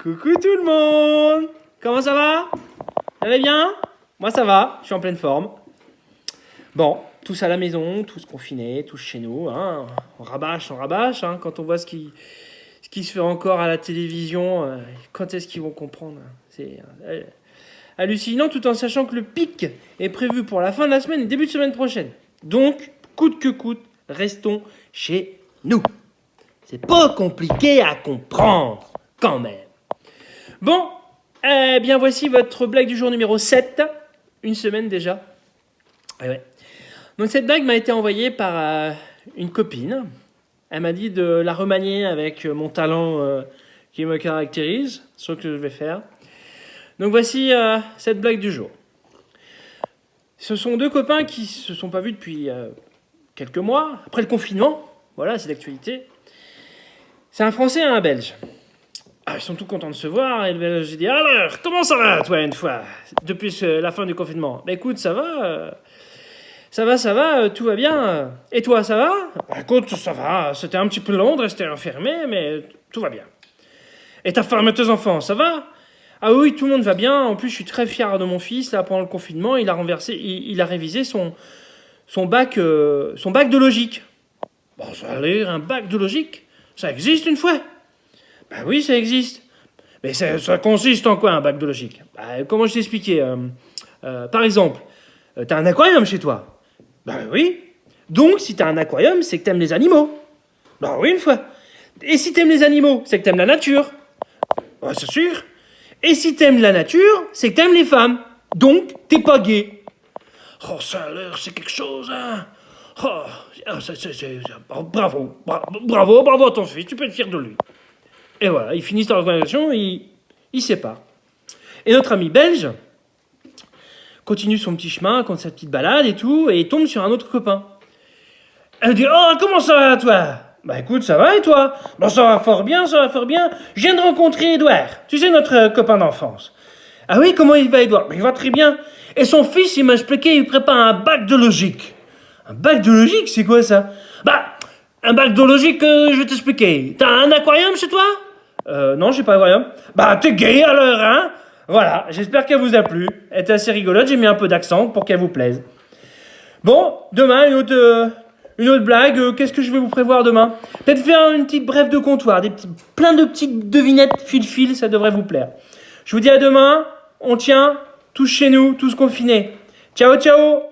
Coucou tout le monde! Comment ça va? Ça va bien? Moi ça va, je suis en pleine forme. Bon, tous à la maison, tous confinés, tous chez nous. Hein. On rabâche, hein, quand on voit ce qui se fait encore à la télévision. Quand est-ce qu'ils vont comprendre? C'est hallucinant, tout en sachant que le pic est prévu pour la fin de la semaine et début de semaine prochaine. Donc, coûte que coûte, restons chez nous. C'est pas compliqué à comprendre, quand même. Bon, eh bien voici votre blague du jour numéro 7. Une semaine déjà. Ouais. Donc cette blague m'a été envoyée par une copine. Elle m'a dit de la remanier avec mon talent qui me caractérise, ce que je vais faire. Donc voici cette blague du jour. Ce sont deux copains qui se sont pas vus depuis quelques mois, après le confinement. Voilà, c'est l'actualité. C'est un Français et un Belge. Ah, ils sont tout contents de se voir. Et le Belge dit: alors, comment ça va, toi, une fois, depuis la fin du confinement? Bah écoute, ça va. Ça va, tout va bien. Et toi, ça va? Bah écoute, ça va. C'était un petit peu long de rester enfermé, mais tout va bien. Et ta femme et tes enfants, ça va? Ah oui, tout le monde va bien. En plus, je suis très fier de mon fils. Là, pendant le confinement, il a révisé son bac de logique. Bon, ça a l'air, un bac de logique, ça existe une fois? Bah oui, ça existe. Mais ça consiste en quoi, un bac de logique? Bah, comment je t'expliquais par exemple, t'as un aquarium chez toi? Bah oui. Donc, si t'as un aquarium, c'est que t'aimes les animaux. Bah oui, une fois. Et si t'aimes les animaux, c'est que t'aimes la nature. Bah, c'est sûr. Et si t'aimes la nature, c'est que t'aimes les femmes. Donc, t'es pas gay. Oh, ça a l'air, c'est quelque chose, hein. Oh, bravo à ton fils, tu peux être fier de lui. Et voilà, ils finissent leur conversation, ils se séparent. Et notre ami belge continue son petit chemin, compte sa petite balade et tout, et il tombe sur un autre copain. Elle dit: oh, comment ça va, toi? Bah écoute, ça va, et toi? Bon, ça va fort bien. Je viens de rencontrer Edouard, tu sais, notre copain d'enfance. Ah oui, comment il va, Edouard? Bah, il va très bien. Et son fils, il m'a expliqué, il prépare un bac de logique. Un bac de logique, c'est quoi ça? Bah, un bac de logique, je vais t'expliquer. T'as un aquarium chez toi? Non, j'ai pas aquarium. Bah, t'es gay alors, hein? Voilà, j'espère qu'elle vous a plu. Elle était assez rigolote, j'ai mis un peu d'accent pour qu'elle vous plaise. Bon, demain, une autre blague. Qu'est-ce que je vais vous prévoir demain? Peut-être faire une petite brève de comptoir, plein de petites devinettes fil, ça devrait vous plaire. Je vous dis à demain, on tient, tous chez nous, tous confinés. Ciao, ciao!